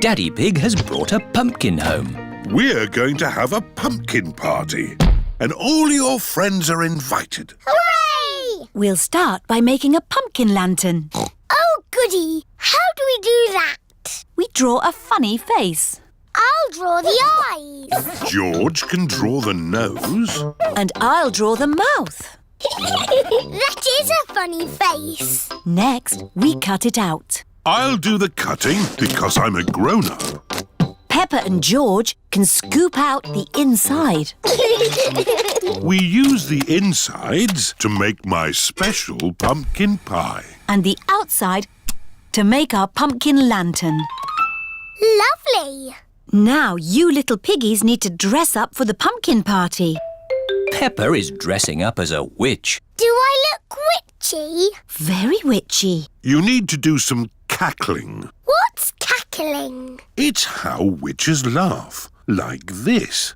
Daddy Pig has brought a pumpkin home. We're going to have a pumpkin party, and all your friends are invited. Hooray! We'll start by making a pumpkin lantern. Oh, goody! How do we do that? We draw a funny face. I'll draw the eyes. George can draw the nose. And I'll draw the mouth. That is a funny face. Next, we cut it out. I'll do the cutting because I'm a grown-up. Peppa and George can scoop out the inside. We use the insides to make my special pumpkin pie. And the outside to make our pumpkin lantern. Lovely. Now you little piggies need to dress up for the pumpkin party. Peppa is dressing up as a witch. Do I look witchy? Very witchy. You need to do some cackling. What's cackling? It's how witches laugh, like this.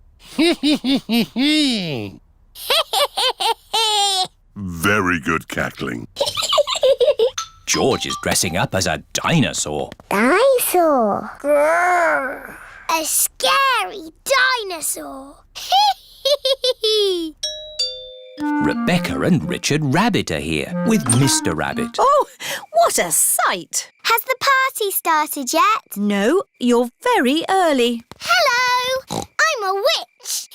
Very good cackling. George is dressing up as a dinosaur. Dinosaur. Grrr. A scary dinosaur. Rebecca and Richard Rabbit are here with Mr. Rabbit. Oh, what a sight! Has the party started yet? No, you're very early. Hello! I'm a witch.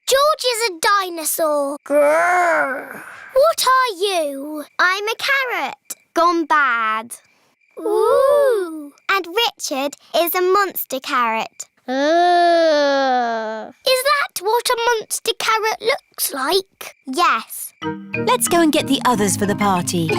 George is a dinosaur. Grrr. What are you? I'm a carrot. Gone bad. Ooh. And Richard is a monster carrot. Is that what a monster carrot looks like? Yes. Let's go and get the others for the party.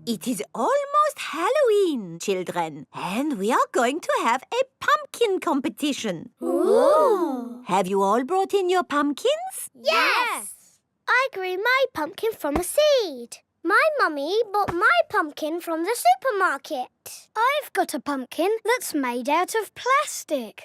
It is almost Halloween, children, and we are going to have a pumpkin competition. Ooh. Have you all brought in your pumpkins? Yes. I grew my pumpkin from a seed. My mummy bought my pumpkin from the supermarket. I've got a pumpkin that's made out of plastic.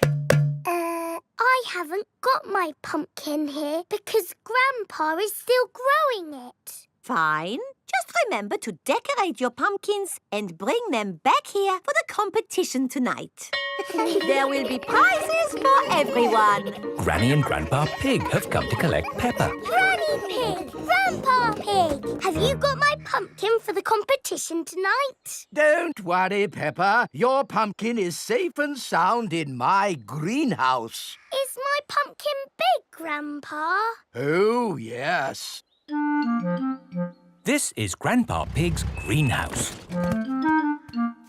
I haven't got my pumpkin here because Grandpa is still growing it. Fine. Just remember to decorate your pumpkins and bring them back here for the competition tonight. There will be prizes for everyone. Granny and Grandpa Pig have come to collect Peppa. Granny Pig! Grandpa Pig! Have you got my pumpkin for the competition tonight? Don't worry, Peppa. Your pumpkin is safe and sound in my greenhouse. Is my pumpkin big, Grandpa? Oh, yes. This is Grandpa Pig's greenhouse.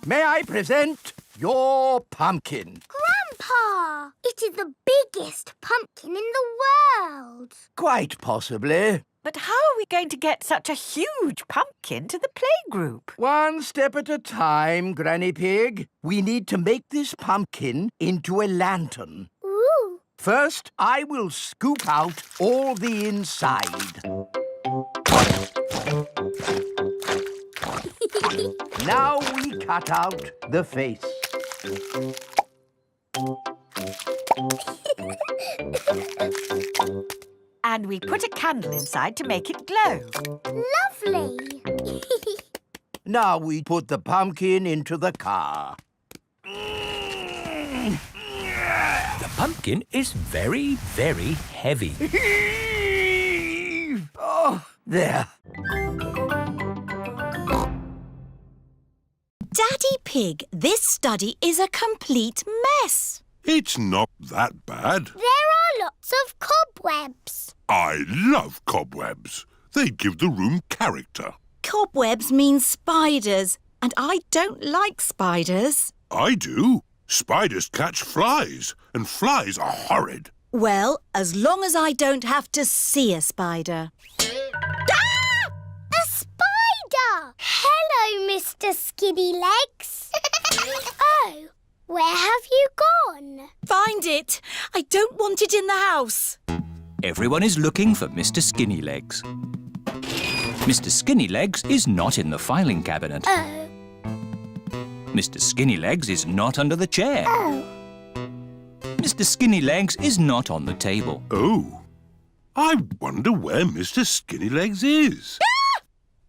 May I present your pumpkin? Grandpa! It is the biggest pumpkin in the world. Quite possibly. But how are we going to get such a huge pumpkin to the playgroup? One step at a time, Granny Pig. We need to make this pumpkin into a lantern. Ooh. First, I will scoop out all the inside. Now we cut out the face. And we put a candle inside to make it glow. Lovely. Now we put the pumpkin into the car. The pumpkin is very, very heavy. Oh, there. Daddy Pig, this study is a complete mess. It's not that bad. There are lots of cobwebs. I love cobwebs. They give the room character. Cobwebs mean spiders, and I don't like spiders. I do. Spiders catch flies, and flies are horrid. Well, as long as I don't have to see a spider. Ah! A spider! Hello, Mr. Skinny Legs. Oh, where have you gone? Find it! I don't want it in the house. Everyone is looking for Mr. Skinny Legs. Mr. Skinny Legs is not in the filing cabinet. Oh. Mr. Skinny Legs is not under the chair. Oh. Mr. Skinny Legs is not on the table. Oh. I wonder where Mr. Skinnylegs is.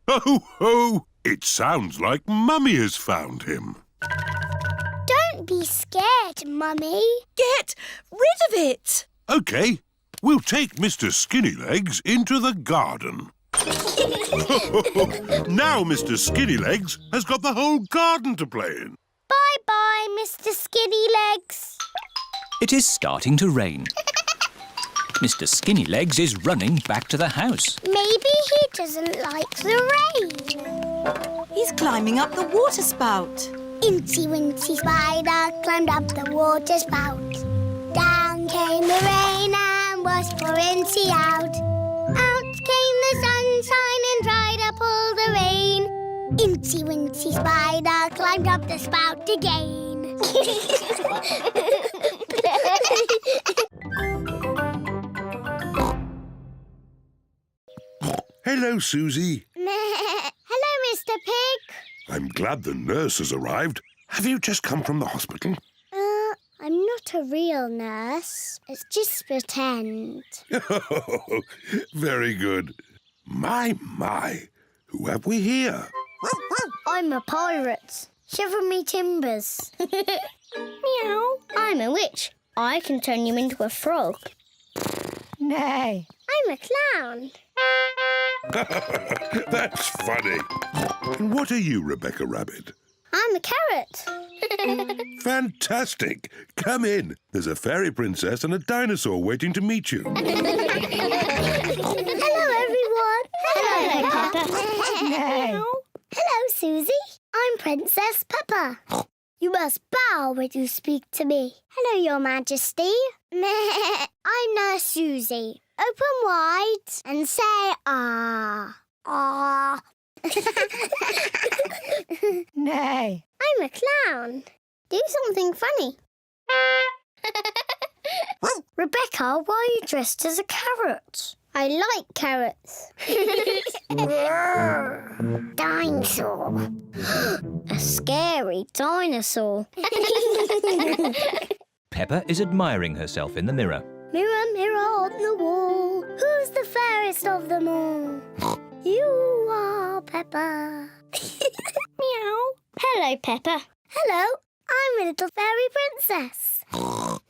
Ho, ho! It sounds like Mummy has found him. Don't be scared, Mummy. Get rid of it! OK, we'll take Mr. Skinnylegs into the garden. Now Mr. Skinnylegs has got the whole garden to play in. Bye-bye, Mr. Skinnylegs. It is starting to rain. Mr. Skinnylegs is running back to the house. Maybe he doesn't like the rain. He's climbing up the water spout. Incy Wincy Spider climbed up the water spout. Down came the rain and washed poor Incy out. Out came the sunshine and dried up all the rain. Incy Wincy Spider climbed up the spout again. Hello, Suzy. Hello, Mr. Pig. I'm glad the nurse has arrived. Have you just come from the hospital? I'm not a real nurse. It's just pretend. Very good. My. Who have we here? I'm a pirate. Shiver me timbers. Meow. I'm a witch. I can turn you into a frog. Nay. I'm a clown. That's funny. And what are you, Rebecca Rabbit? I'm a carrot. Fantastic. Come in. There's a fairy princess and a dinosaur waiting to meet you. Hello, everyone. Hello, Peppa. Nay. Hello, Suzy. I'm Princess Peppa. You must bow when you speak to me. Hello, Your Majesty. I'm Nurse Suzy. Open wide and say ah. Ah. Nay. I'm a clown. Do something funny. Rebecca, why are you dressed as a carrot? I like carrots. Dinosaur. A scary dinosaur. Peppa is admiring herself in the mirror. Mirror, mirror on the wall, who's the fairest of them all? You are Peppa. Meow. Hello, Peppa. Hello, I'm a little fairy princess.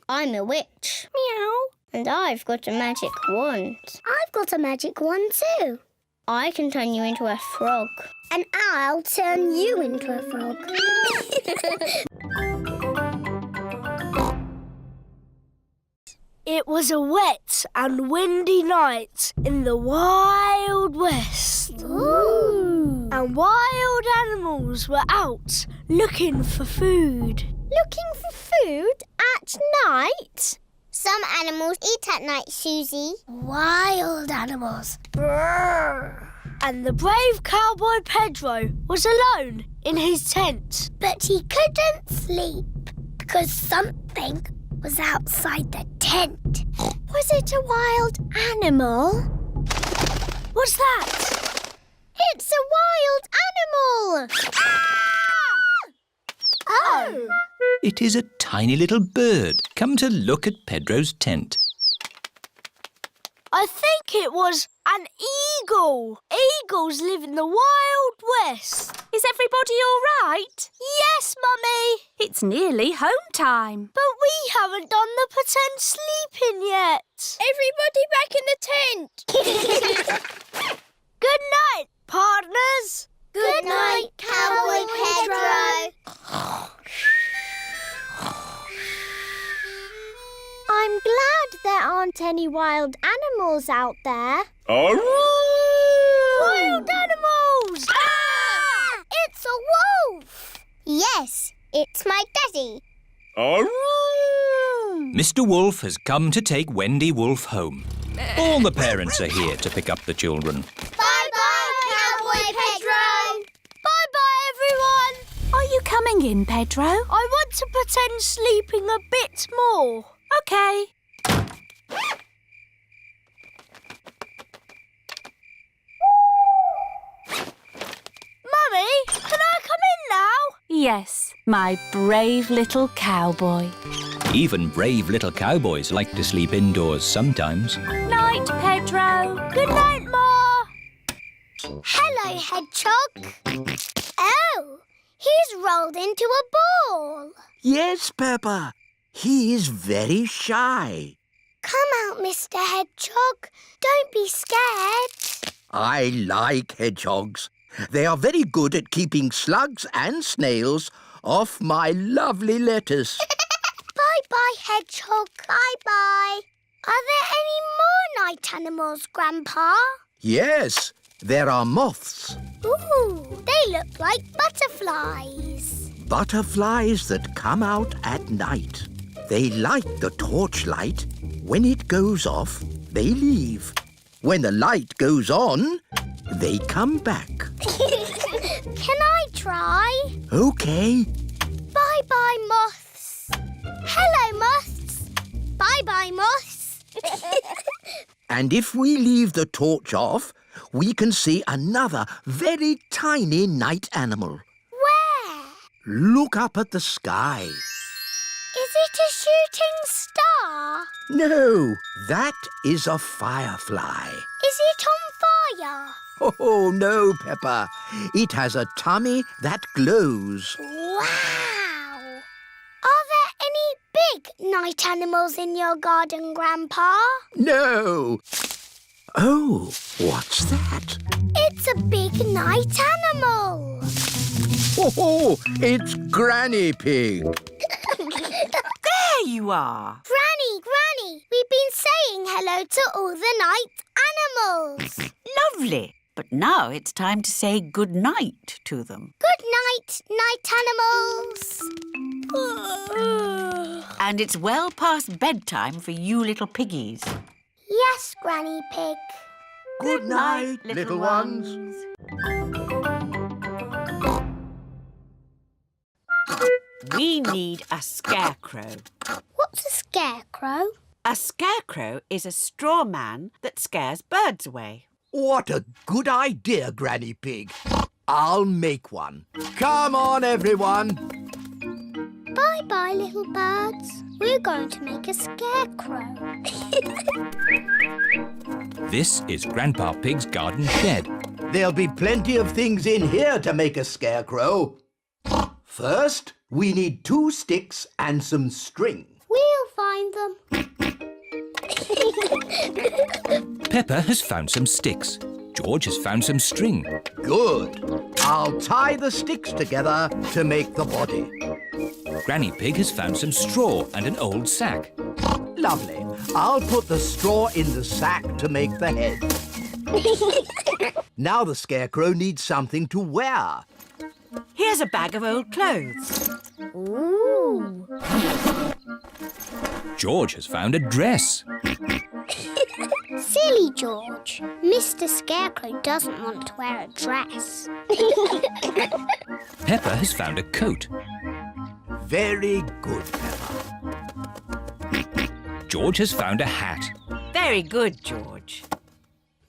I'm a witch. Meow. And I've got a magic wand. I've got a magic wand too. I can turn you into a frog. And I'll turn you into a frog. It was a wet and windy night in the Wild West. Ooh. And wild animals were out looking for food. Looking for food at night? Some animals eat at night, Suzy. Wild animals. Brrr. And the brave cowboy Pedro was alone in his tent. But he couldn't sleep because something was outside the tent. Was it a wild animal? What's that? It's a wild animal! Ah! Oh! It is a tiny little bird come to look at Pedro's tent. I think it was an eagle. Eagles live in the Wild West. Is everybody all right? Yes, Mummy. It's nearly home time. But we haven't done the pretend sleeping yet. Everybody back in the tent. Good night, partners. Good night, Cowboy Pedro. I'm glad there aren't any wild animals out there. Wild Wild animals! Ah! It's a wolf! Yes, it's my daddy. Mr. Wolf has come to take Wendy Wolf home. All the parents are here to pick up the children. Bye-bye, Cowboy Pedro. Bye-bye, everyone. Are you coming in, Pedro? I want to pretend sleeping a bit more. OK. Mummy, can I come in now? Yes, my brave little cowboy. Even brave little cowboys like to sleep indoors sometimes. Night, Pedro. Good night, Ma. Hello, Hedgehog. Oh, he's rolled into a ball. Yes, Peppa. He is very shy. Come out, Mr. Hedgehog. Don't be scared. I like hedgehogs. They are very good at keeping slugs and snails off my lovely lettuce. Bye-bye, Hedgehog. Bye-bye. Are there any more night animals, Grandpa? Yes, there are moths. Ooh, they look like butterflies. Butterflies that come out at night. They like the torchlight. When it goes off, they leave. When the light goes on, they come back. Can I try? OK. Bye-bye, moths. Hello, moths. Bye-bye, moths. And if we leave the torch off, we can see another very tiny night animal. Where? Look up at the sky. Is it a shooting star? No, that is a firefly. Is it on fire? Oh, no, Peppa. It has a tummy that glows. Wow! Are there any big night animals in your garden, Grandpa? No. Oh, what's that? It's a big night animal. Oh, it's Granny Pig. There you are. Granny, we've been saying hello to all the night animals. Lovely. But now it's time to say good night to them. Good night, night animals. And it's well past bedtime for you little piggies. Yes, Granny Pig. Good night, little ones. We need a scarecrow. What's a scarecrow? A scarecrow is a straw man that scares birds away. What a good idea, Granny Pig. I'll make one. Come on, everyone. Bye-bye, little birds. We're going to make a scarecrow. This is Grandpa Pig's garden shed. There'll be plenty of things in here to make a scarecrow. First, we need 2 sticks and some string. We'll find them. Peppa has found some sticks. George has found some string. Good. I'll tie the sticks together to make the body. Granny Pig has found some straw and an old sack. Lovely. I'll put the straw in the sack to make the head. Now the scarecrow needs something to wear. Here's a bag of old clothes. Ooh. George has found a dress. Silly George. Mr. Scarecrow doesn't want to wear a dress. Peppa has found a coat. Very good, Peppa. George has found a hat. Very good, George.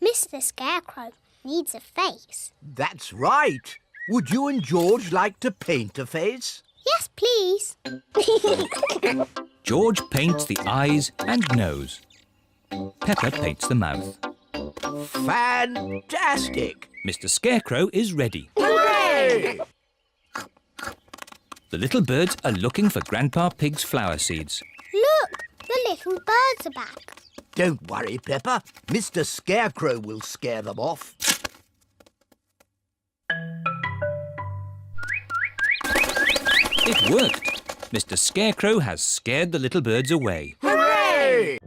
Mr. Scarecrow needs a face. That's right. Would you and George like to paint a face? Yes, please. George paints the eyes and nose. Peppa paints the mouth. Fantastic! Mr. Scarecrow is ready. Hooray! The little birds are looking for Grandpa Pig's flower seeds. Look, the little birds are back. Don't worry, Peppa. Mr. Scarecrow will scare them off. It worked. Mr. Scarecrow has scared the little birds away. Hooray!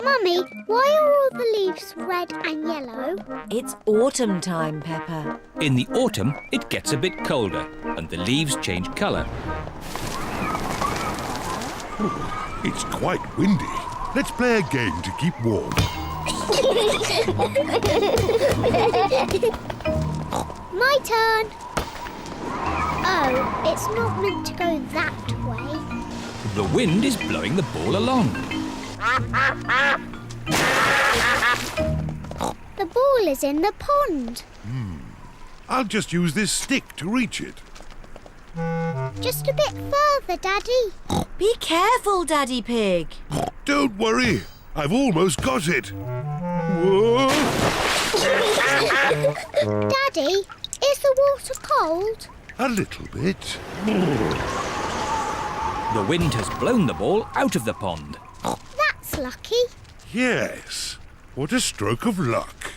Mummy, why are all the leaves red and yellow? It's autumn time, Peppa. In the autumn, it gets a bit colder and the leaves change colour. It's quite windy. Let's play a game to keep warm. My turn. Oh, it's not meant to go that way. The wind is blowing the ball along. The ball is in the pond. I'll just use this stick to reach it. Just a bit further, Daddy. Be careful, Daddy Pig. Don't worry, I've almost got it. Whoa! Daddy, is the water cold? A little bit. The wind has blown the ball out of the pond. That's lucky. Yes. What a stroke of luck.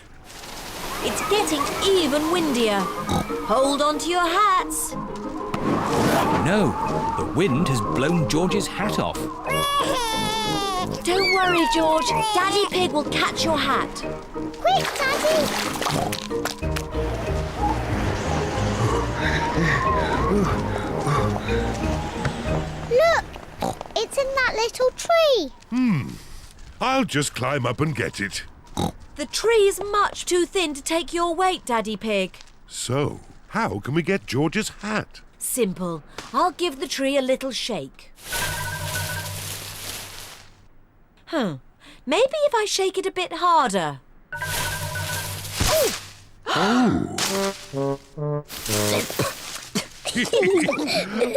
It's getting even windier. Hold on to your hats. No, the wind has blown George's hat off. Don't worry, George. Daddy Pig will catch your hat. Quick, Daddy. Look, it's in that little tree. I'll just climb up and get it. The tree is much too thin to take your weight, Daddy Pig. So, how can we get George's hat? Simple. I'll give the tree a little shake. Maybe if I shake it a bit harder.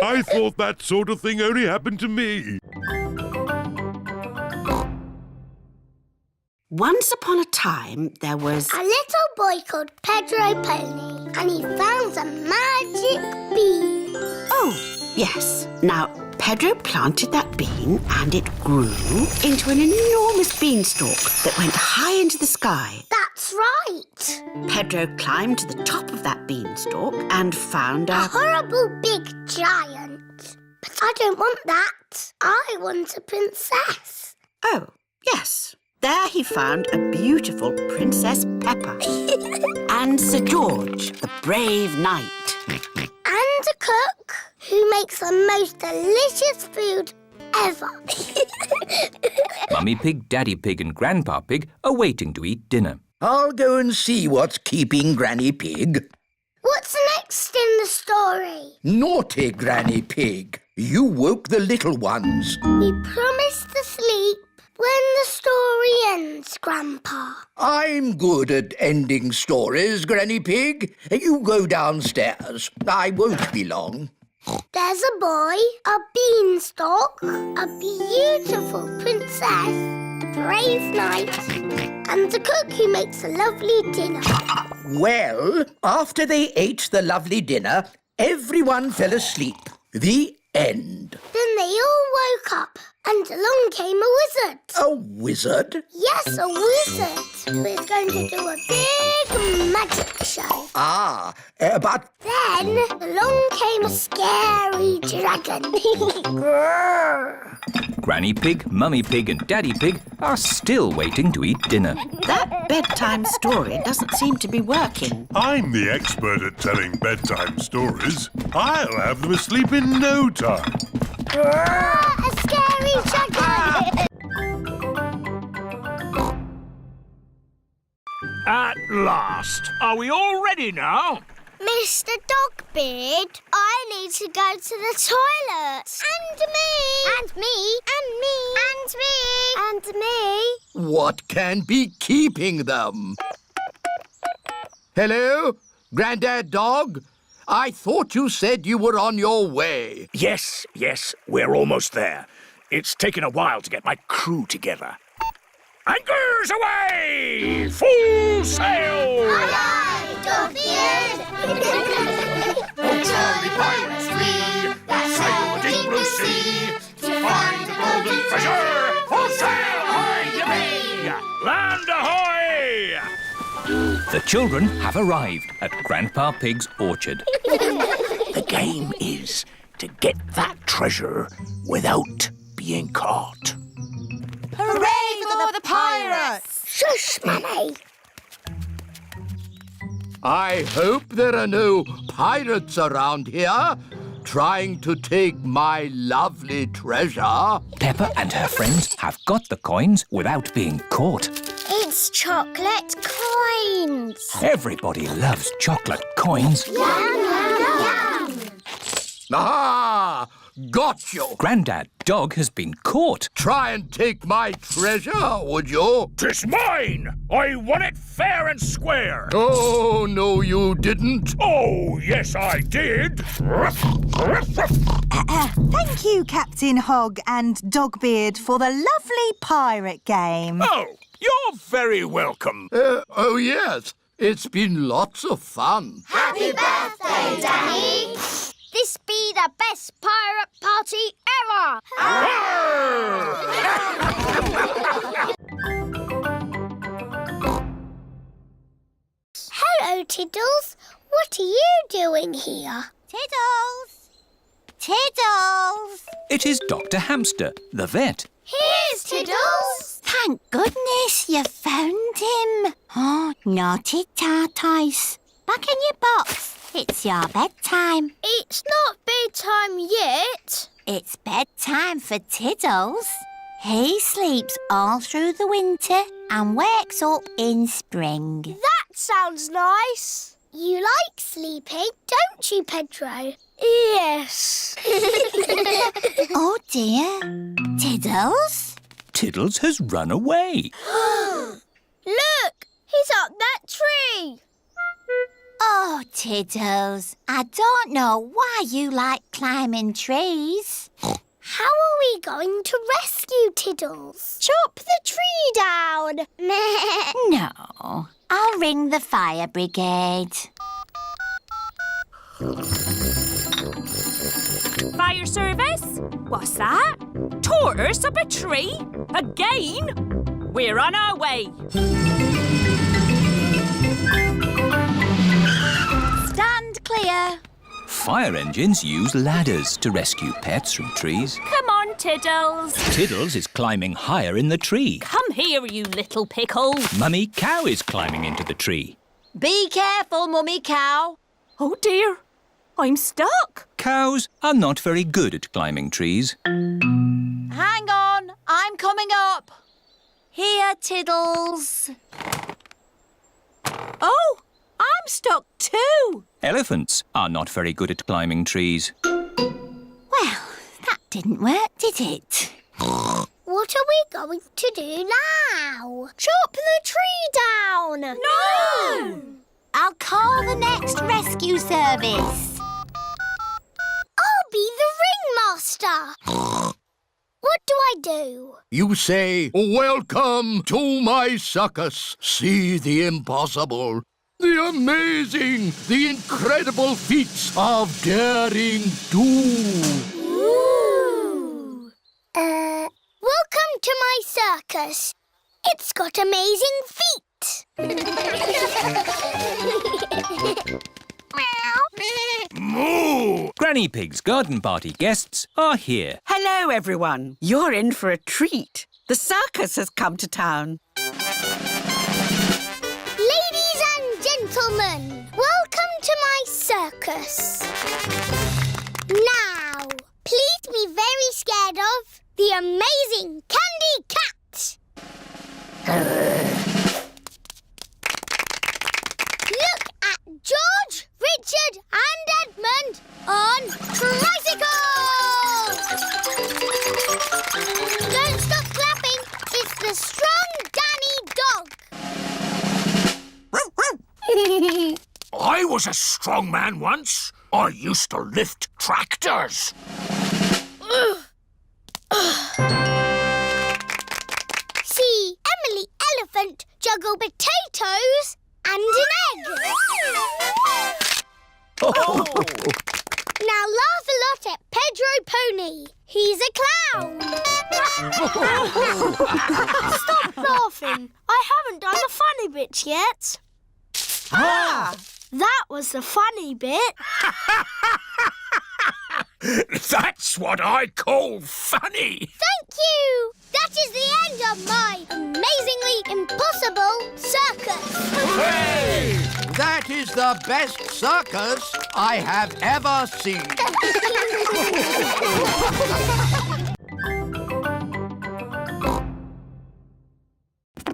I thought that sort of thing only happened to me. Once upon a time, there was... A little boy called Pedro Pony, and he found a magic bean. Oh, yes. Now, Pedro planted that bean and it grew into an enormous beanstalk that went high into the sky. That's right. Pedro climbed to the top of that beanstalk and found A a... horrible big giant. But I don't want that. I want a princess. Oh, yes. There he found a beautiful Princess Peppa and Sir George, the brave knight. And a cook who makes the most delicious food ever. Mummy Pig, Daddy Pig and Grandpa Pig are waiting to eat dinner. I'll go and see what's keeping Granny Pig. What's next in the story? Naughty Granny Pig. You woke the little ones. We promised to sleep when the story ends, Grandpa. I'm good at ending stories, Granny Pig. You go downstairs. I won't be long. There's a boy, a beanstalk, a beautiful princess, a brave knight, and a cook who makes a lovely dinner. Well, after they ate the lovely dinner, everyone fell asleep. The end. Then they all woke up, and along came a wizard. A wizard? Yes, a wizard who is going to do a big magic show. But... Then along came a scary dragon. Granny Pig, Mummy Pig and Daddy Pig are still waiting to eat dinner. That bedtime story doesn't seem to be working. I'm the expert at telling bedtime stories. I'll have them asleep in no time. A scary dragon! At last. Are we all ready now? Mr. Dogbeard, I need to go to the toilet. And me. And me. And me. And me. And me. what can be keeping them? Hello? Grandad Dog? I thought you said you were on your way. Yes, we're almost there. It's taken a while to get my crew together. Anchors away! Full sail! Aye, aye, Dogbeard! Oh, jolly pirates three, that sail the deep blue sea, to find the golden Treasure! Full sail! Ahoy, ye may! Land ahoy! The children have arrived at Grandpa Pig's orchard. The game is to get that treasure without being caught. Hooray for the pirates! Shush, Mummy! I hope there are no pirates around here trying to take my lovely treasure. Peppa and her friends have got the coins without being caught. It's chocolate coins. Everybody loves chocolate coins. Yum, yum, yum. Ah! Got you! Grandad Dog has been caught. Try and take my treasure, would you? 'Tis mine! I won it fair and square! Oh, no, you didn't. Oh, yes, I did! Thank you, Captain Hog and Dogbeard, for the lovely pirate game. Oh, you're very welcome. Oh, yes. It's been lots of fun. Happy birthday, Danny! This be the best pirate party ever! Hello, Tiddles. What are you doing here? Tiddles! Tiddles! It is Dr. Hamster, the vet. Here's Tiddles. Thank goodness you found him. Oh, naughty tortoise. Back in your box. It's your bedtime. It's not bedtime yet. It's bedtime for Tiddles. He sleeps all through the winter and wakes up in spring. That sounds nice. You like sleeping, don't you, Pedro? Yes. Oh dear. Tiddles? Tiddles has run away. Look, he's up that tree. Oh, Tiddles, I don't know why you like climbing trees. How are we going to rescue Tiddles? Chop the tree down. No, I'll ring the fire brigade. Fire service? What's that? Tortoise up a tree? Again? We're on our way. Stand clear. Fire engines use ladders to rescue pets from trees. Come on, Tiddles. Tiddles is climbing higher in the tree. Come here, you little pickle. Mummy Cow is climbing into the tree. Be careful, Mummy Cow. Oh, dear. I'm stuck. Cows are not very good at climbing trees. Hang on, I'm coming up. Here, Tiddles. Oh, I'm stuck too. Elephants are not very good at climbing trees. Well, that didn't work, did it? What are we going to do now? Chop the tree down. No! I'll call the next rescue service. I'll be the ringmaster. What do I do? You say, welcome to my circus. See the impossible, the amazing, the incredible feats of daring do. Ooh. Welcome to my circus. It's got amazing feet. Moo! Granny Pig's garden party guests are here. Hello, everyone. You're in for a treat. The circus has come to town. Ladies and gentlemen, welcome to my circus. Now, please be very scared of the amazing Candy Cat. Look at George, Richard and Edmund on tricycles! Don't stop clapping. It's the strong Danny dog. I was a strong man once. I used to lift tractors. See Emily Elephant juggle potatoes and an egg. Now laugh a lot at Pedro Pony. He's a clown. Stop laughing. I haven't done the funny bits yet. That was the funny bit. That's what I call funny. Thank you. That is the end of my amazingly impossible circus. Hooray! That is the best circus I have ever seen.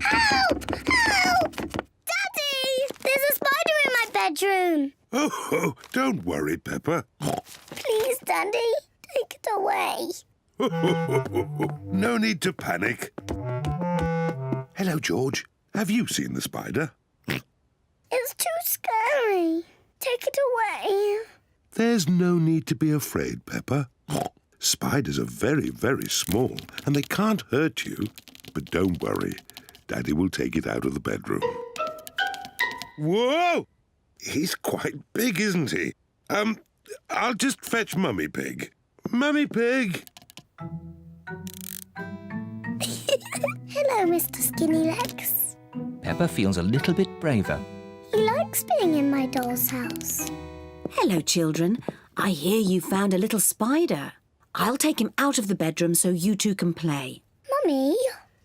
Help! Help! Daddy! There's a spider in my bedroom. Oh, don't worry, Peppa. Please, Daddy. Take it away. No need to panic. Hello, George. Have you seen the spider? It's too scary. Take it away. There's no need to be afraid, Peppa. Spiders are very, very small and they can't hurt you. But don't worry. Daddy will take it out of the bedroom. Whoa! He's quite big, isn't he? I'll just fetch Mummy Pig. Mummy Pig! Hello, Mr. Skinnylegs. Peppa feels a little bit braver. He likes being in my doll's house. Hello, children. I hear you found a little spider. I'll take him out of the bedroom so you two can play. Mummy,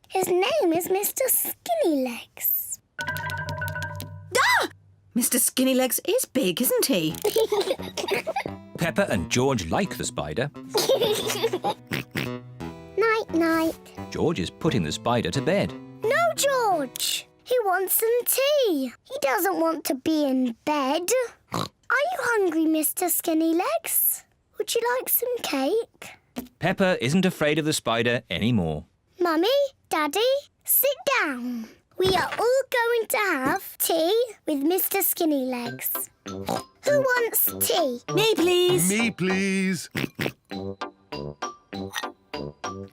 his name is Mr. Skinnylegs. Ah! Mr. Skinnylegs is big, isn't he? Peppa and George like the spider. Night-night. George is putting the spider to bed. No, George. He wants some tea. He doesn't want to be in bed. Are you hungry, Mr. Skinnylegs? Would you like some cake? Peppa isn't afraid of the spider anymore. Mummy, Daddy, sit down. We are all going to have tea with Mr. Skinnylegs. Who wants tea? Me, please. Me, please.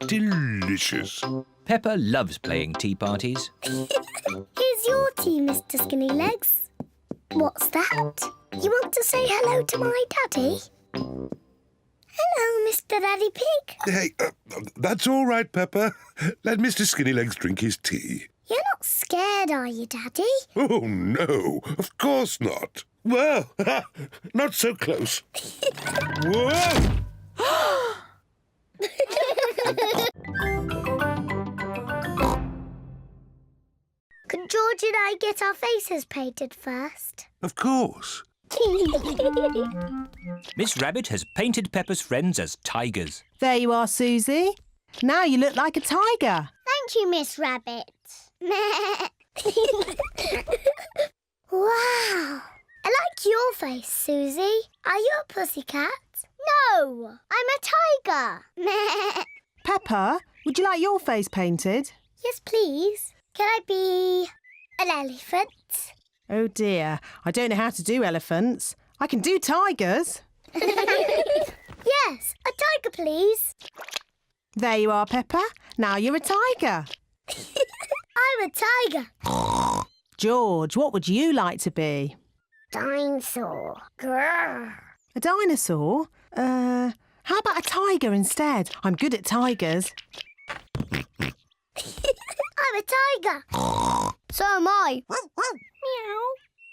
Delicious. Peppa loves playing tea parties. Here's your tea, Mr. Skinnylegs. What's that? You want to say hello to my daddy? Hello, Mr. Daddy Pig. Hey, that's all right, Peppa. Let Mr. Skinnylegs drink his tea. You're not scared, are you, Daddy? Oh, no, of course not. Well, not so close. Whoa! Could George and I get our faces painted first? Of course. Miss Rabbit has painted Peppa's friends as tigers. There you are, Suzy. Now you look like a tiger. Thank you, Miss Rabbit. Wow! I like your face, Suzy. Are you a pussycat? No, I'm a tiger. Peppa, would you like your face painted? Yes, please. Can I be an elephant? Oh dear, I don't know how to do elephants. I can do tigers. Yes, a tiger, please. There you are, Peppa. Now you're a tiger. I'm a tiger. George, what would you like to be? Dinosaur. Grrr. A dinosaur? How about a tiger instead? I'm good at tigers. I'm a tiger. So am I. Meow.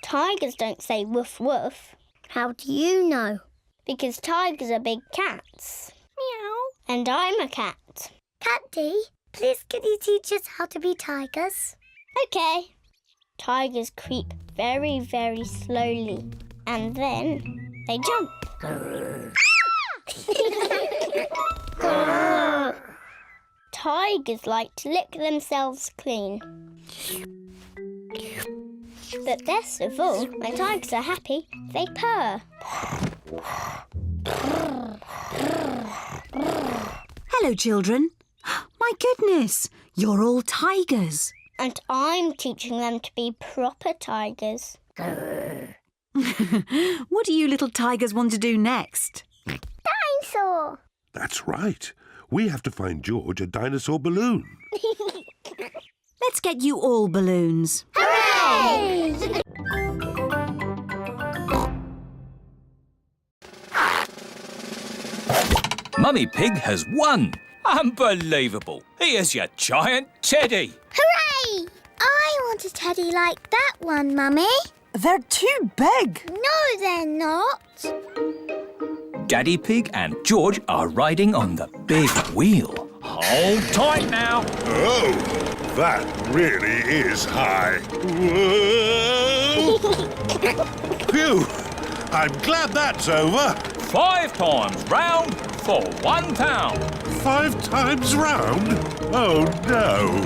Tigers don't say woof woof. How do you know? Because tigers are big cats. Meow. And I'm a cat. Catty, please can you teach us how to be tigers? Okay. Tigers creep very, very slowly. And then they jump. Tigers like to lick themselves clean. But best of all, when tigers are happy, they purr. Hello, children. My goodness, you're all tigers. And I'm teaching them to be proper tigers. What do you little tigers want to do next? Dinosaur! That's right. We have to find George a dinosaur balloon. Let's get you all balloons. Hooray! Mummy Pig has won. Unbelievable. Here's your giant teddy. Hooray! I want a teddy like that one, Mummy. They're too big. No, they're not. Daddy Pig and George are riding on the big wheel. Hold tight now. Oh, that really is high. Whoa! Phew! I'm glad that's over. 5 times round for £1. 5 times round? Oh, no.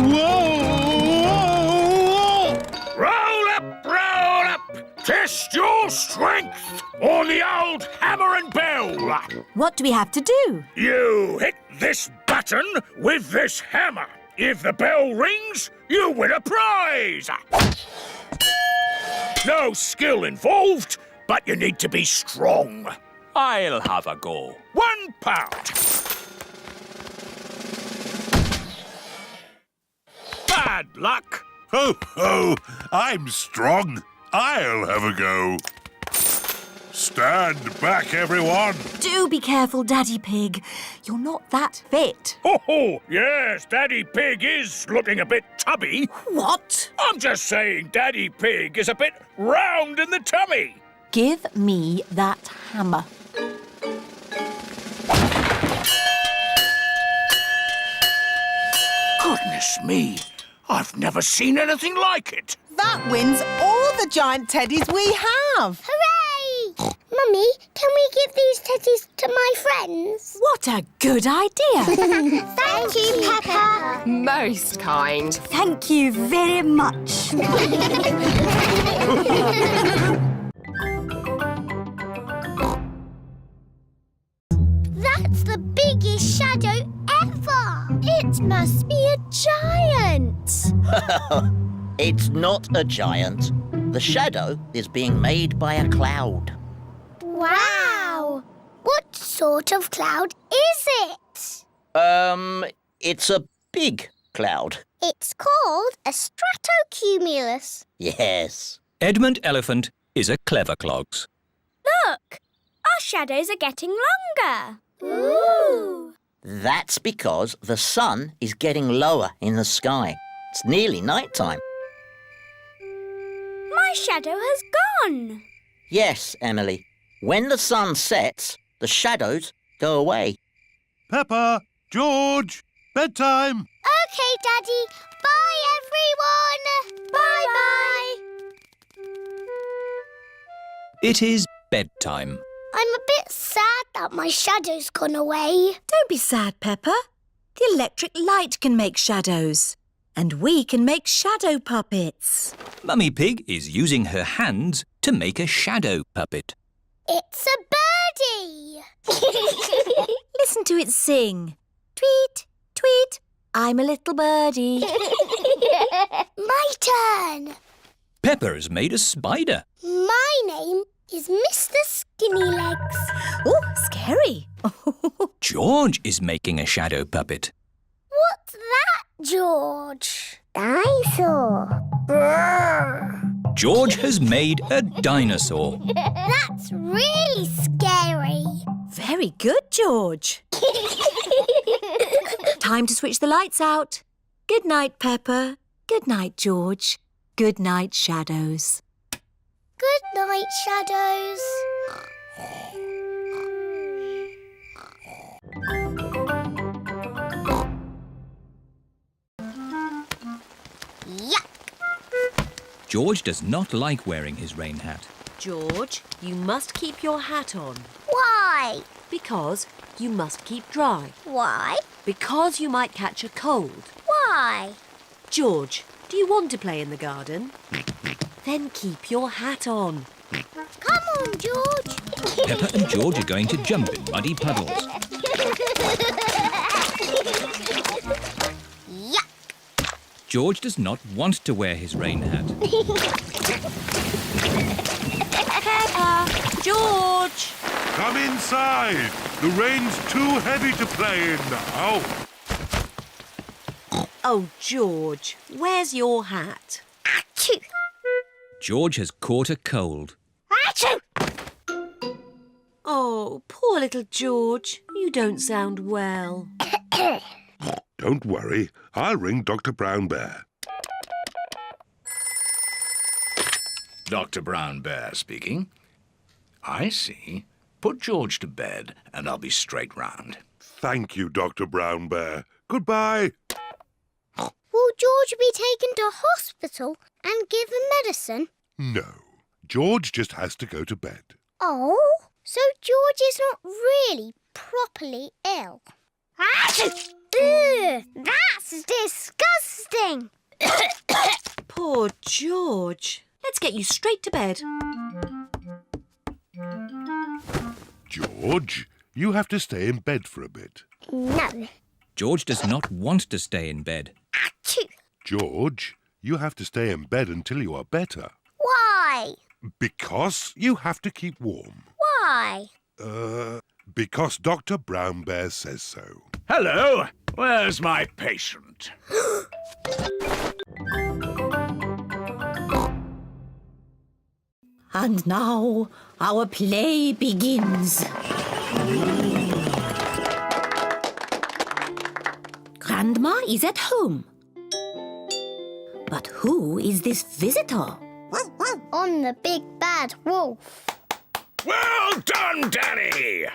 Whoa! Roll up, Test your strength on the old hammer and bell. What do we have to do? You hit this button with this hammer. If the bell rings, you win a prize. No skill involved, but you need to be strong. I'll have a go. £1. Bad luck. Ho, ho! I'm strong. I'll have a go. Stand back, everyone. Do be careful, Daddy Pig. You're not that fit. Oh, yes, Daddy Pig is looking a bit tubby. What? I'm just saying Daddy Pig is a bit round in the tummy. Give me that hammer. Goodness me, I've never seen anything like it. That wins all the giant teddies we have. Hooray! Mummy, can we give these teddies to my friends? What a good idea. Thank you, Peppa. Most kind. Thank you very much. That's the biggest shadow ever. It must be a giant. It's not a giant. The shadow is being made by a cloud. Wow! What sort of cloud is it? It's a big cloud. It's called a stratocumulus. Yes. Edmund Elephant is a clever clogs. Look! Our shadows are getting longer. Ooh! That's because the sun is getting lower in the sky. It's nearly night time. My shadow has gone. Yes, Emily. When the sun sets, the shadows go away. Peppa, George, bedtime. OK, Daddy. Bye, everyone. Bye-bye. It is bedtime. I'm a bit sad that my shadow's gone away. Don't be sad, Peppa. The electric light can make shadows. And we can make shadow puppets. Mummy Pig is using her hands to make a shadow puppet. It's a birdie. Listen to it sing. Tweet, tweet, I'm a little birdie. My turn. Peppa has made a spider. My name is Mr. Skinnylegs. Oh, scary. George is making a shadow puppet. What's that, George? Dinosaur. Brrr. George has made a dinosaur. That's really scary. Very good, George. Time to switch the lights out. Good night, Peppa. Good night, George. Good night, shadows. Good night, shadows. Yuck! George does not like wearing his rain hat. George, you must keep your hat on. Why? Because you must keep dry. Why? Because you might catch a cold. Why? George, do you want to play in the garden? Then keep your hat on. Come on, George. Peppa and George are going to jump in muddy puddles. Yuck! George does not want to wear his rain hat. Peppa! George! Come inside. The rain's too heavy to play in now. Oh, George, where's your hat? Achoo! George has caught a cold. Achoo! Oh, poor little George. You don't sound well. Don't worry. I'll ring Dr. Brown Bear. Dr. Brown Bear speaking. I see. Put George to bed and I'll be straight round. Thank you, Dr. Brown Bear. Goodbye. Will George be taken to hospital and given medicine? No. George just has to go to bed. Oh, so George is not really properly ill. Achoo! Ugh, that's disgusting. Poor George. Let's get you straight to bed. George, you have to stay in bed for a bit. No. George does not want to stay in bed. Achoo! George, you have to stay in bed until you are better. Why? Because you have to keep warm. Why? Because Dr. Brown Bear says so. Hello, where's my patient? And now our play begins. Grandma is at home. But who is this visitor? On the big bad wolf. Well done, Danny!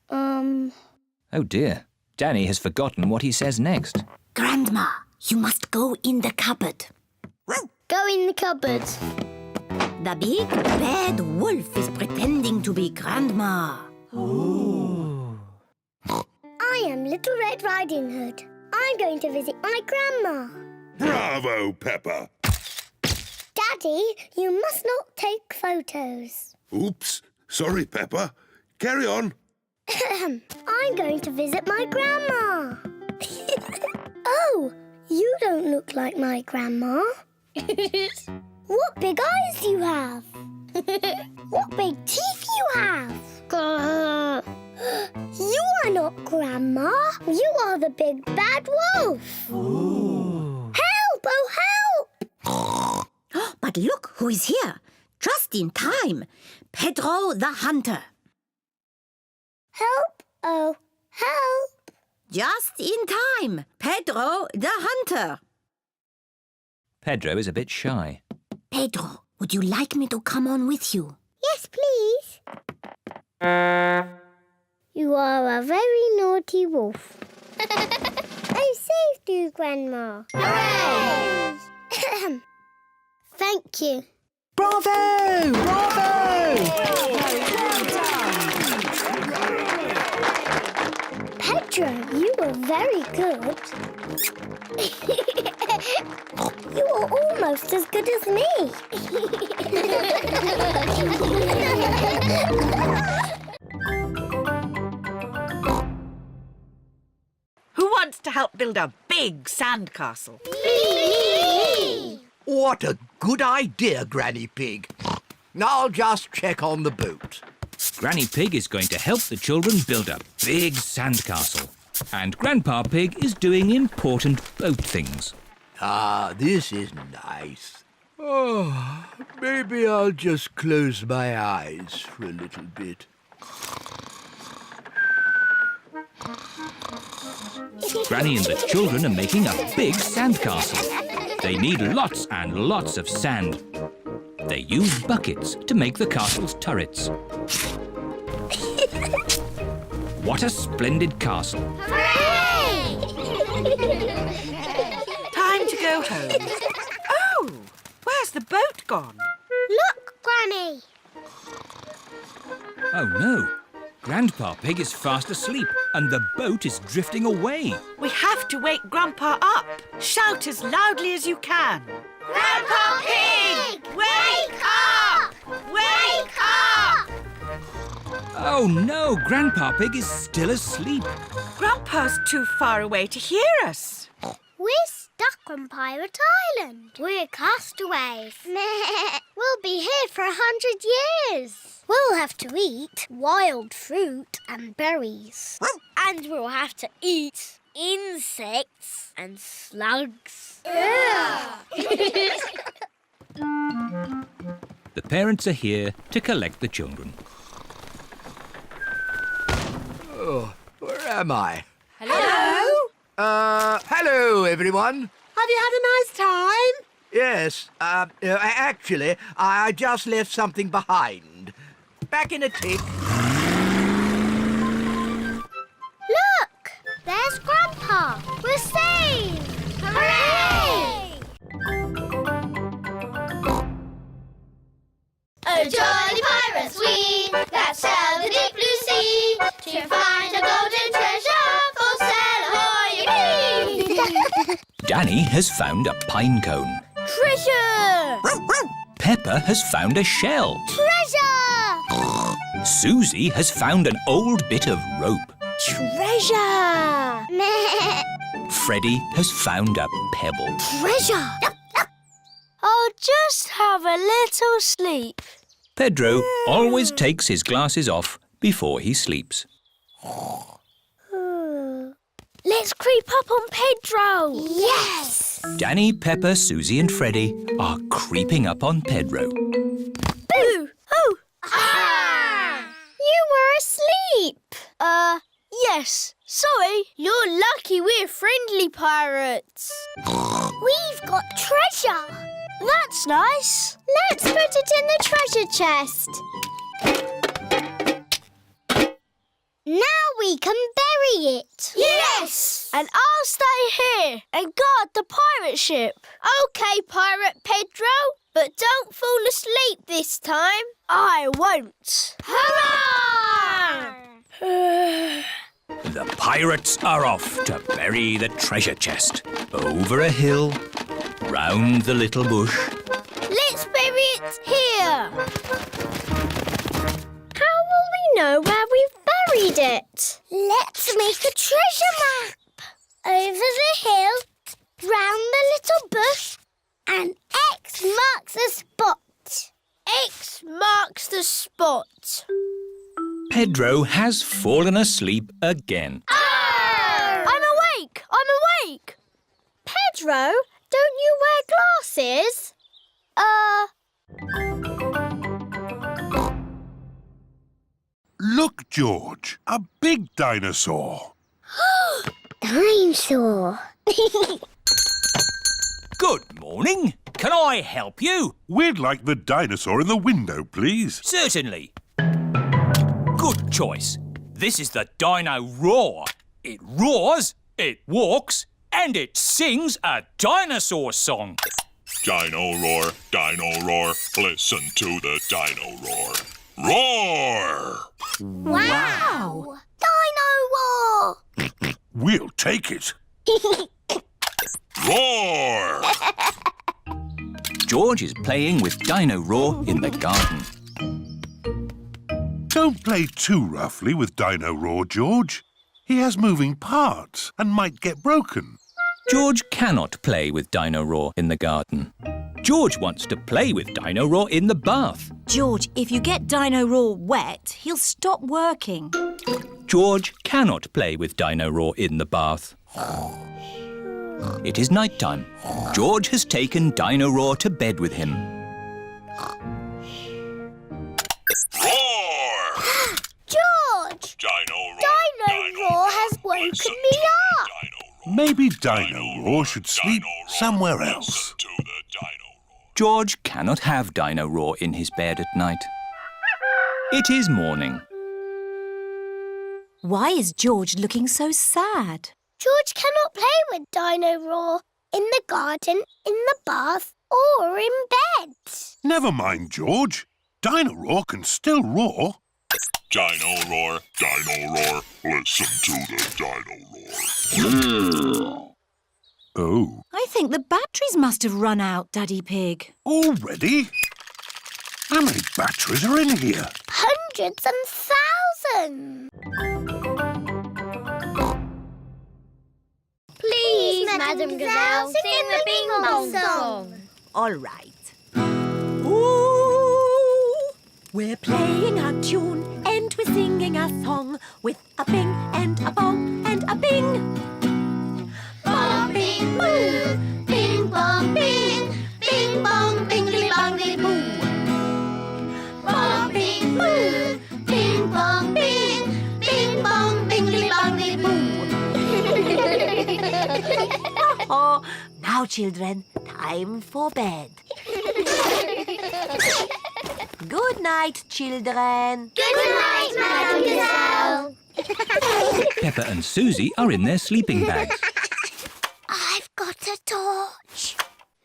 Oh dear, Danny has forgotten what he says next. Grandma, you must go in the cupboard. Go in the cupboard. The big bad wolf is pretending to be Grandma. I am Little Red Riding Hood. I'm going to visit my grandma. Bravo, Peppa! Daddy, you must not take photos. Oops, sorry, Peppa. Carry on. I'm going to visit my grandma. Oh, you don't look like my grandma. What big eyes you have. What big teeth you have. You are not Grandma. You are the big bad wolf. Ooh. Help! Oh, help! But look who is here. Just in time. Pedro the Hunter. Help! Oh, help! Just in time. Pedro the Hunter. Pedro is a bit shy. Pedro, would you like me to come on with you? Yes, please. You are a very naughty wolf. I saved you, Grandma. Hooray! Thank you. Bravo! Bravo! Pedro, you were very good. You are almost as good as me. Who wants to help build a big sandcastle? Me! What a good idea, Granny Pig. I'll just check on the boat. Granny Pig is going to help the children build a big sandcastle. And Grandpa Pig is doing important boat things. Ah, this is nice. Oh, maybe I'll just close my eyes for a little bit. Granny and the children are making a big sandcastle. They need lots and lots of sand. They use buckets to make the castle's turrets. What a splendid castle. Hooray! Time to go home. Oh, where's the boat gone? Look, Granny. Oh no, Grandpa Pig is fast asleep and the boat is drifting away. We have to wake Grandpa up. Shout as loudly as you can. Grandpa Pig! Wake up! Wake up! Oh no, Grandpa Pig is still asleep. Grandpa's too far away to hear us. We're stuck on Pirate Island. We're castaways. We'll be here for 100 years. We'll have to eat wild fruit and berries. And we'll have to eat insects and slugs. The parents are here to collect the children. Oh, where am I? Hello? Hello, everyone. Have you had a nice time? Yes, actually, I just left something behind. Back in a tick. Look! There's Grandpa. We're saved! Hooray! Oh, jolly pirates we, that sail the deep blue sea, to find a golden treasure, full sail ahoy! Danny has found a pine cone. Treasure! Peppa has found a shell. Treasure! Suzy has found an old bit of rope. Treasure! Freddie has found a pebble. Treasure! I'll just have a little sleep. Pedro always takes his glasses off before he sleeps. Let's creep up on Pedro. Yes! Danny, Peppa, Suzy and Freddie are creeping up on Pedro. Boo! Oh! Ah! You were asleep. Yes. Sorry. You're lucky we're friendly pirates. We've got treasure. That's nice. Let's put it in the treasure chest. Now we can bury it. Yes! And I'll stay here and guard the pirate ship. OK, Pirate Pedro, but don't fall asleep this time. I won't. Hurrah! The pirates are off to bury the treasure chest. Over a hill, round the little bush. Let's bury it here. How will we know where we've buried it? Let's make a treasure map. Over the hill, round the little bush, and X marks the spot. X marks the spot. Pedro has fallen asleep again. Oh! I'm awake! Pedro, don't you wear glasses? Look, George, a big dinosaur. Dinosaur. Good morning. Can I help you? We'd like the dinosaur in the window, please. Certainly. Good choice. This is the Dino Roar. It roars, it walks, and it sings a dinosaur song. Dino roar, listen to the dino roar. Roar! Wow! Dino Roar! We'll take it. Roar! George is playing with Dino Roar in the garden. Don't play too roughly with Dino Roar, George. He has moving parts and might get broken. George cannot play with Dino Roar in the garden. George wants to play with Dino Roar in the bath. George, if you get Dino Roar wet, he'll stop working. George cannot play with Dino Roar in the bath. It is night time. George has taken Dino Roar to bed with him. Roar! George! Dino Roar has woken me up. Maybe Dino Roar should sleep somewhere else. George cannot have Dino Roar in his bed at night. It is morning. Why is George looking so sad? George cannot play with Dino Roar in the garden, in the bath, or in bed. Never mind, George. Dino Roar can still roar. Dino roar, listen to the dino roar. Oh. I think the batteries must have run out, Daddy Pig. Already? How many batteries are in here? Hundreds and thousands. Please, Madam Gazelle, sing the Bing Bong song. All right. Ooh, we're playing a tune and we're singing a song with a bing and a bong and a bing. Bong, bing, boo. Bing, bong, bing. Bing, bong, bingly, bongly, boo. Bong, bing, boo. Bing, bong, bing. Bing, bong, bingly, bongly, boo. Oh, now, children, time for bed. Good night, children. Good night, Madam Gazelle. Peppa and Suzy are in their sleeping bags. I've got a torch.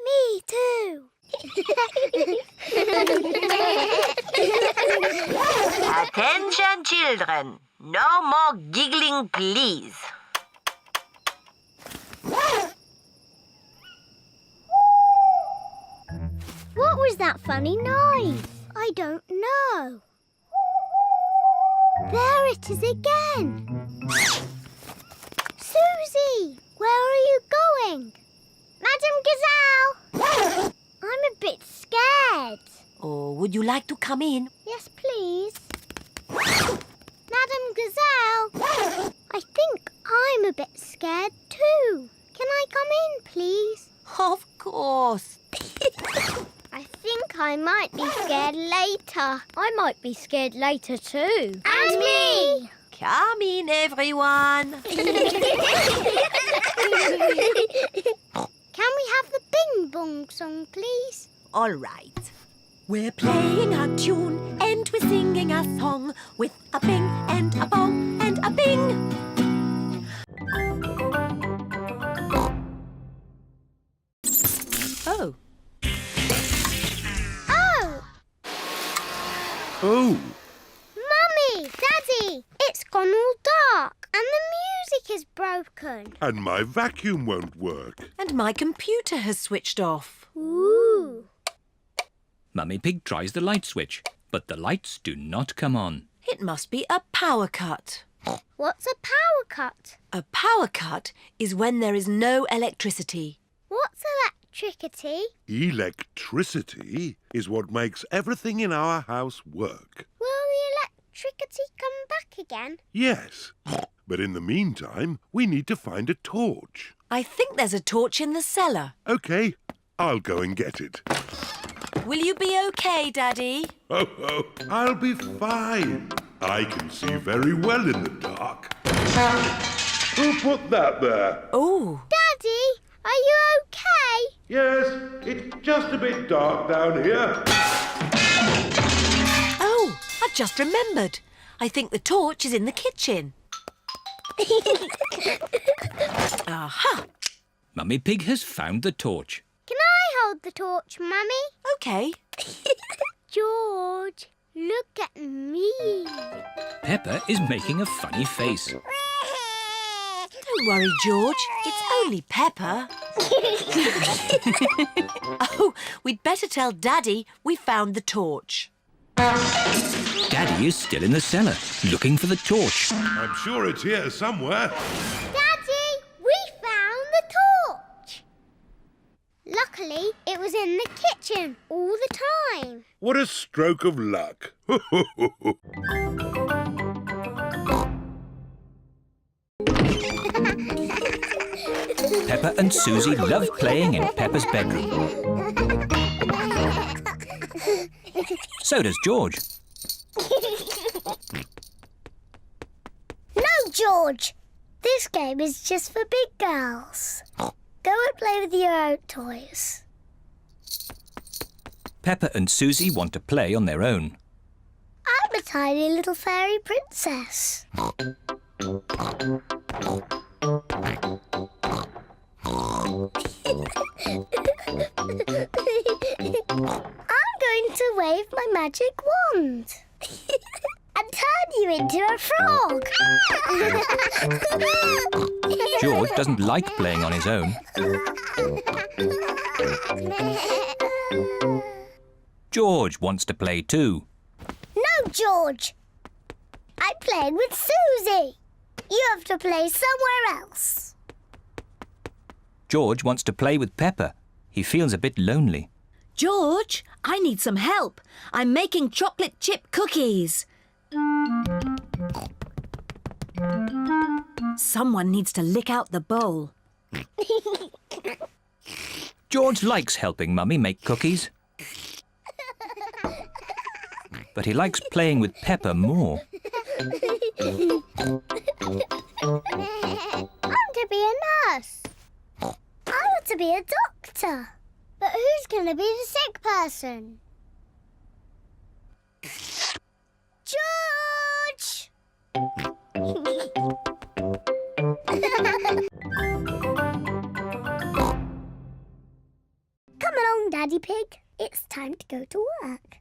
Me too. Attention, children. No more giggling, please. What was that funny noise? I don't know. There it is again. Suzy, where are you going? Madam Gazelle! I'm a bit scared. Oh, would you like to come in? Yes, please. Madam Gazelle, I think I'm a bit scared too. Can I come in, please? Of course. I think I might be scared later. I might be scared later too. And me! Come in, everyone. Can we have the Bing Bong song, please? All right. We're playing a tune and we're singing a song with a bing and a bong and a bing. Oh. Oh! Oh, Mummy! Daddy! It's gone all dark and the music is broken. and my vacuum won't work. And my computer has switched off. Ooh! Mummy Pig tries the light switch, but the lights do not come on. It must be a power cut. What's a power cut? A power cut is when there is no electricity. What's electricity? Electricity is what makes everything in our house work. Will the electricity come back again? Yes, but in the meantime, we need to find a torch. I think there's a torch in the cellar. OK, I'll go and get it. Will you be okay, Daddy? Oh, I'll be fine. I can see very well in the dark. Who put that there? Oh. Daddy, are you okay? Yes, it's just a bit dark down here. Oh, I've just remembered. I think the torch is in the kitchen. Aha! Mummy Pig has found the torch. Can I hold the torch, Mummy? OK. George, look at me. Peppa is making a funny face. Don't worry, George. It's only Peppa. Oh, we'd better tell Daddy we found the torch. Daddy is still in the cellar, looking for the torch. I'm sure it's here somewhere. Daddy, we found the torch. Luckily, it was in the kitchen all the time. What a stroke of luck. Peppa and Suzy love playing in Peppa's bedroom. So does George. No, George. This game is just for big girls. Go and play with your own toys. Peppa and Suzy want to play on their own. I'm a tiny little fairy princess. I'm going to wave my magic wand and turn you into a frog. George doesn't like playing on his own. George wants to play too. No, George. I'm playing with Suzy. You have to play somewhere else. George wants to play with Peppa. He feels a bit lonely. George, I need some help. I'm making chocolate chip cookies. Someone needs to lick out the bowl. George likes helping Mummy make cookies. But he likes playing with Peppa more. I want to be a nurse. I want to be a doctor. But who's going to be the sick person? George! Come along, Daddy Pig. It's time to go to work.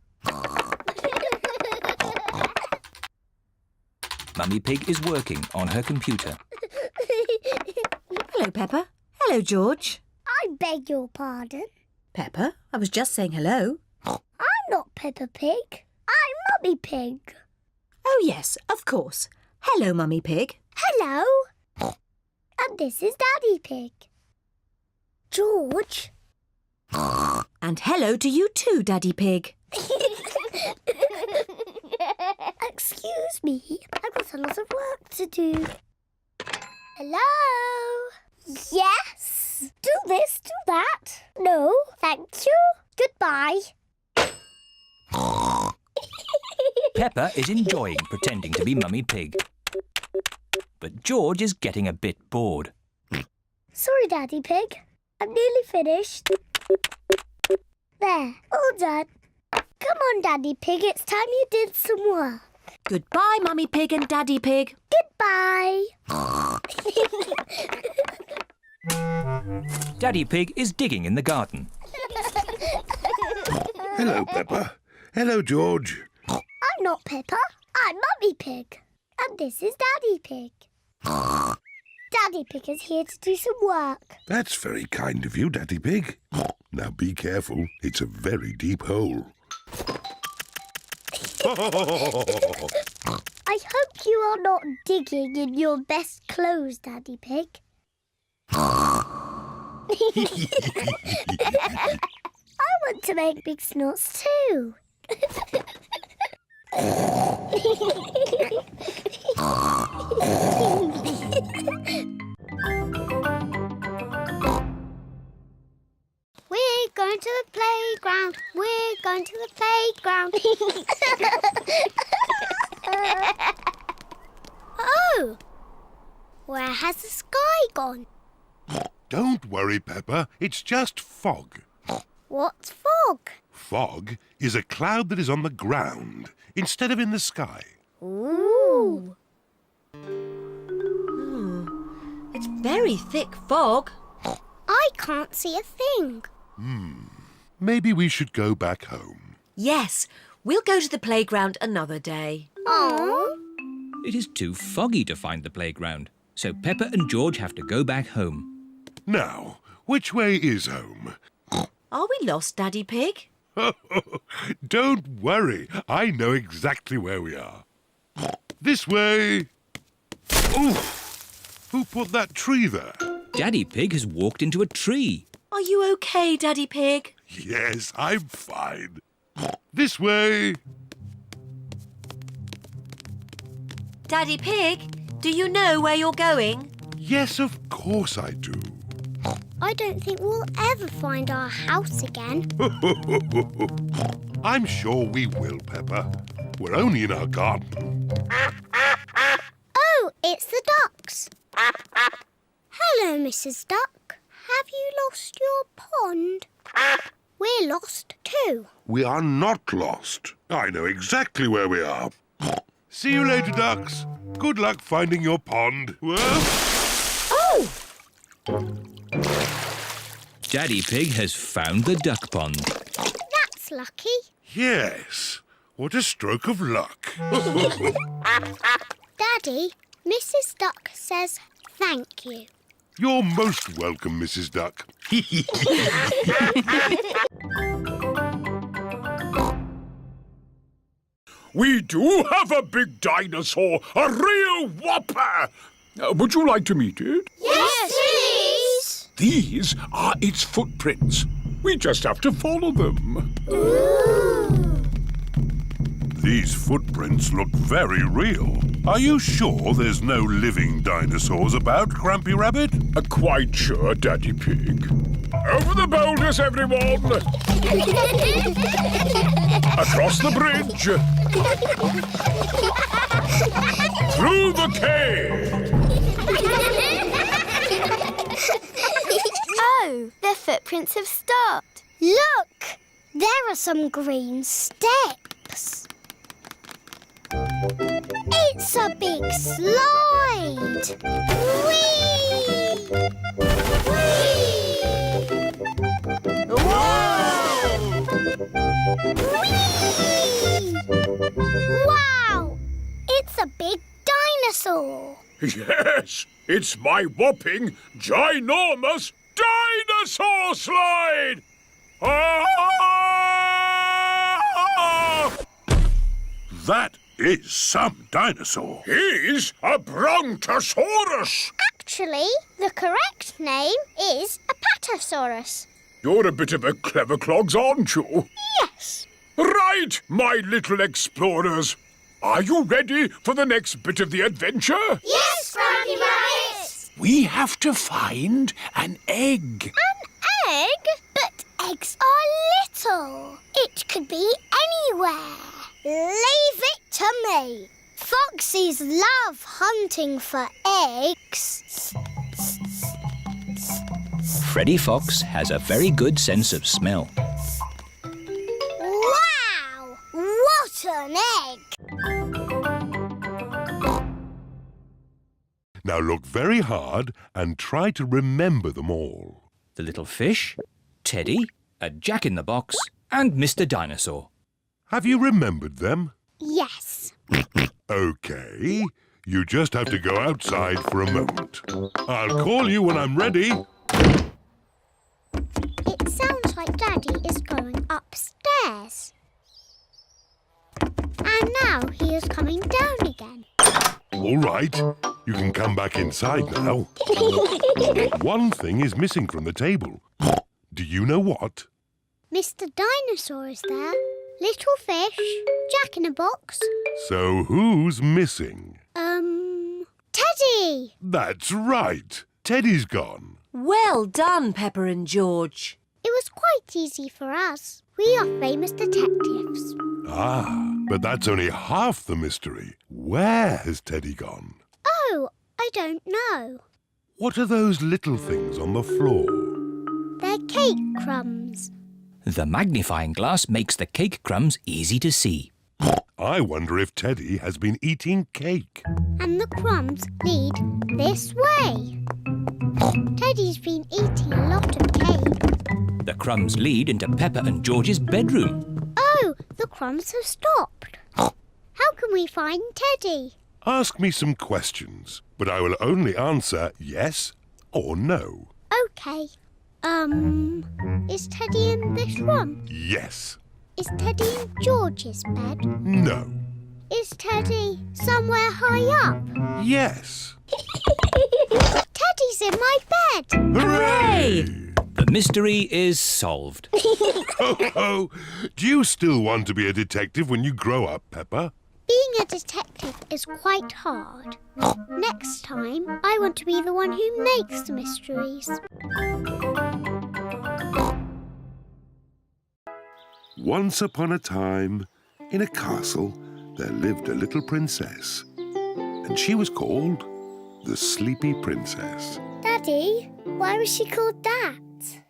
Mummy Pig is working on her computer. Hello, Peppa. Hello, George. I beg your pardon. Peppa, I was just saying hello. I'm not Peppa Pig. I'm Mummy Pig. Oh, yes, of course. Hello, Mummy Pig. Hello. And this is Daddy Pig. George. And hello to you too, Daddy Pig. Excuse me, I've got a lot of work to do. Hello? Yes? Do this, do that. No, thank you. Goodbye. Peppa is enjoying pretending to be Mummy Pig. But George is getting a bit bored. Sorry, Daddy Pig. I'm nearly finished. There, all done. Come on, Daddy Pig, it's time you did some work. Goodbye, Mummy Pig and Daddy Pig. Goodbye. Daddy Pig is digging in the garden. Hello, Peppa. Hello, George. I'm not Peppa, I'm Mummy Pig. And this is Daddy Pig. Daddy Pig is here to do some work. That's very kind of you, Daddy Pig. Now be careful, it's a very deep hole. I hope you are not digging in your best clothes, Daddy Pig. I want to make big snorts too. We're going to the playground. We're going to the playground. Oh! Where has the sky gone? Don't worry, Peppa. It's just fog. What's fog? Fog is a cloud that is on the ground instead of in the sky. Ooh! It's very thick fog. I can't see a thing. Maybe we should go back home. Yes, we'll go to the playground another day. Aww. It is too foggy to find the playground, so Peppa and George have to go back home. Now, which way is home? Are we lost, Daddy Pig? Don't worry, I know exactly where we are. This way. Oof! Who put that tree there? Daddy Pig has walked into a tree. Are you okay, Daddy Pig? Yes, I'm fine. This way. Daddy Pig, do you know where you're going? Yes, of course I do. I don't think we'll ever find our house again. I'm sure we will, Peppa. We're only in our garden. Oh, it's the ducks. Hello, Mrs. Duck. Have you lost your pond? We're lost too. We are not lost. I know exactly where we are. See you later, ducks. Good luck finding your pond. Oh! Daddy Pig has found the duck pond. That's lucky. Yes. What a stroke of luck. Daddy, Mrs. Duck says thank you. You're most welcome, Mrs. Duck. We do have a big dinosaur, a real whopper. Would you like to meet it? Yes, please. These are its footprints. We just have to follow them. These footprints look very real. Are you sure there's no living dinosaurs about, Grampy Rabbit? Quite sure, Daddy Pig. Over the boulders, everyone! Across the bridge! Through the cave! Oh, the footprints have stopped. Look! There are some green steps. It's a big slide! Whee! Whee! Whoa! Whee! Wow! It's a big dinosaur! Yes, it's my whopping, ginormous dinosaur slide! Ah! That is some dinosaur. He's a brontosaurus. Actually, the correct name is a patasaurus. You're a bit of a clever clogs, aren't you? Yes. Right, my little explorers. Are you ready for the next bit of the adventure? Yes, Granny Rabbit! We have to find an egg. An egg? But eggs are little. It could be anywhere. Leave it to me. Foxes love hunting for eggs. Freddy Fox has a very good sense of smell. Wow! What an egg! Now look very hard and try to remember them all. The little fish, Teddy, a jack-in-the-box, and Mr. Dinosaur. Have you remembered them? Yes. OK. You just have to go outside for a moment. I'll call you when I'm ready. It sounds like Daddy is going upstairs. And now he is coming down again. All right. You can come back inside now. One thing is missing from the table. Do you know what? Mr. Dinosaur is there. Little fish, Jack-in-a-box. So who's missing? Teddy! That's right. Teddy's gone. Well done, Peppa and George. It was quite easy for us. We are famous detectives. Ah, but that's only half the mystery. Where has Teddy gone? Oh, I don't know. What are those little things on the floor? They're cake crumbs. The magnifying glass makes the cake crumbs easy to see. I wonder if Teddy has been eating cake. And the crumbs lead this way. Teddy's been eating a lot of cake. The crumbs lead into Peppa and George's bedroom. Oh, the crumbs have stopped. How can we find Teddy? Ask me some questions, but I will only answer yes or no. OK. Is Teddy in this room? Yes. Is Teddy in George's bed? No. Is Teddy somewhere high up? Yes. Teddy's in my bed! Hooray! The mystery is solved. Oh, do you still want to be a detective when you grow up, Peppa? Being a detective is quite hard. Next time, I want to be the one who makes the mysteries. Once upon a time, in a castle, there lived a little princess. And she was called the Sleepy Princess. Daddy, why was she called that?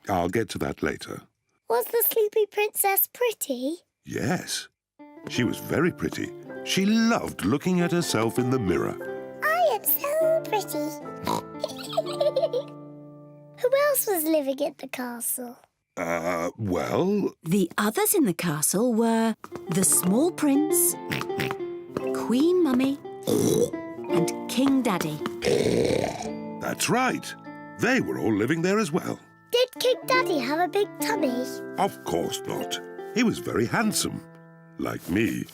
I'll get to that later. Was the Sleepy Princess pretty? Yes, she was very pretty. She loved looking at herself in the mirror. I am so pretty. Who else was living at the castle? Well... The others in the castle were the small prince, Queen Mummy, and King Daddy. That's right. They were all living there as well. Did King Daddy have a big tummy? Of course not. He was very handsome. Like me.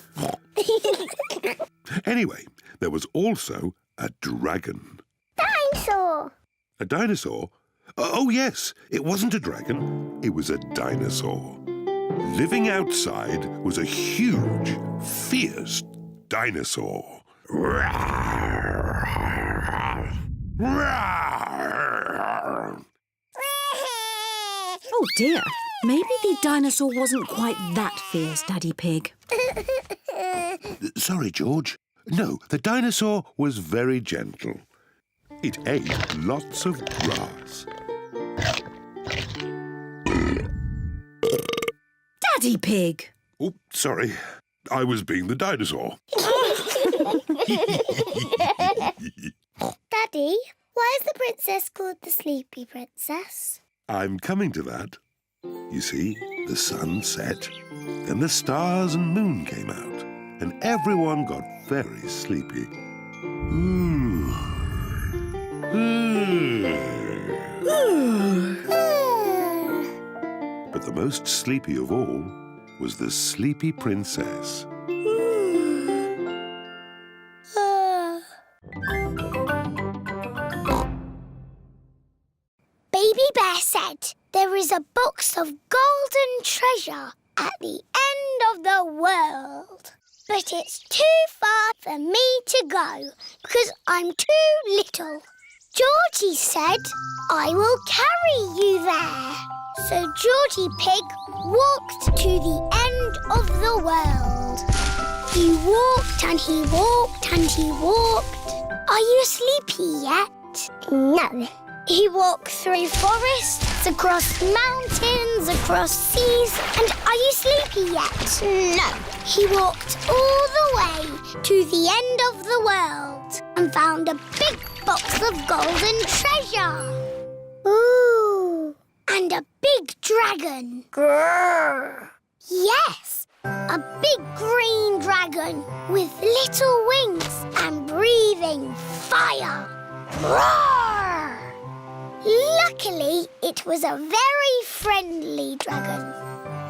Anyway, there was also a dragon. Dinosaur! A dinosaur? Oh, yes. It wasn't a dragon. It was a dinosaur. Living outside was a huge, fierce dinosaur. Oh dear, maybe the dinosaur wasn't quite that fierce, Daddy Pig. Sorry, George. No, the dinosaur was very gentle. It ate lots of grass. Daddy Pig! Oh, sorry. I was being the dinosaur. Daddy, why is the princess called the Sleepy Princess? I'm coming to that. You see, the sun set, then the stars and moon came out, and everyone got very sleepy. But the most sleepy of all was the Sleepy Princess. there is a box of golden treasure at the end of the world. But it's too far for me to go because I'm too little. Georgie said, I will carry you there. So Georgie Pig walked to the end of the world. He walked and he walked and he walked. Are you sleepy yet? No. He walked through forests, across mountains, across seas. And are you sleepy yet? No. He walked all the way to the end of the world and found a big box of golden treasure. Ooh. And a big dragon. Grrr. Yes, a big green dragon with little wings and breathing fire. Roar! Luckily, it was a very friendly dragon.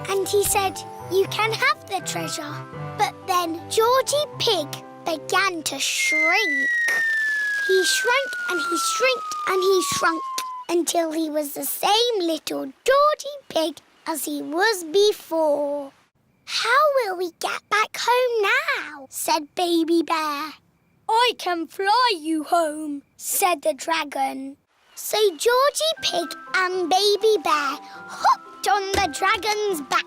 And he said, you can have the treasure. But then Georgie Pig began to shrink. He shrank and he shrinked and he shrunk until he was the same little Georgie Pig as he was before. How will we get back home now? Said Baby Bear. I can fly you home, said the dragon. So Georgie Pig and Baby Bear hopped on the dragon's back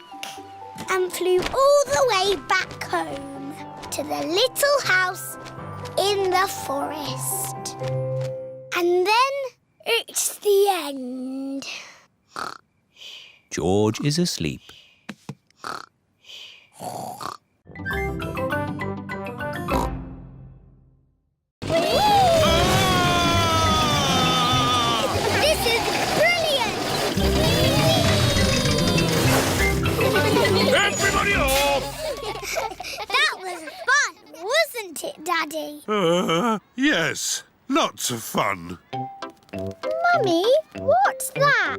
and flew all the way back home to the little house in the forest. And then it's the end. George is asleep. This is brilliant! Everybody off! That was fun, wasn't it, Daddy? Yes, lots of fun. Mummy, what's that?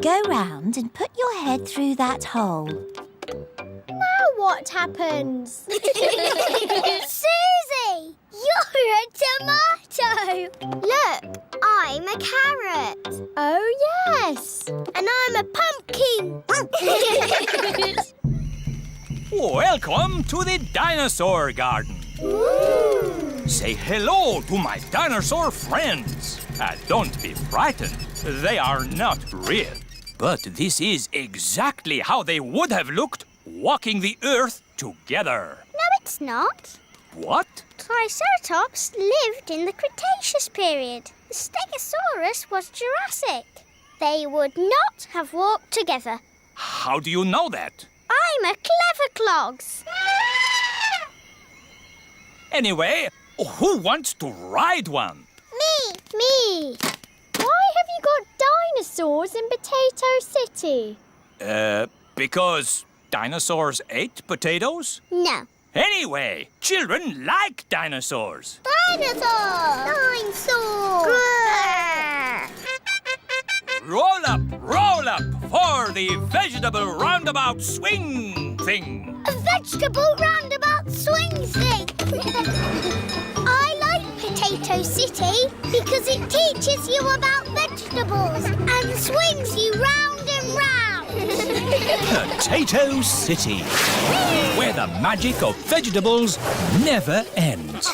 Go round and put your head through that hole. Now what happens? Suzy! You're a tomato! Look, I'm a carrot. Oh, yes. And I'm a pumpkin. Welcome to the dinosaur garden. Ooh. Say hello to my dinosaur friends. Don't be frightened. They are not real. But this is exactly how they would have looked walking the earth together. No, it's not. What? Triceratops lived in the Cretaceous period. The Stegosaurus was Jurassic. They would not have walked together. How do you know that? I'm a clever clogs. Anyway, who wants to ride one? Me. Why have you got dinosaurs in Potato City? Because dinosaurs ate potatoes? No. Anyway, children like dinosaurs. Dinosaur! Roll up for the vegetable roundabout swing thing. A vegetable roundabout swing thing. I like Potato City because it teaches you about vegetables and swings you round and round. Potato City, where the magic of vegetables never ends.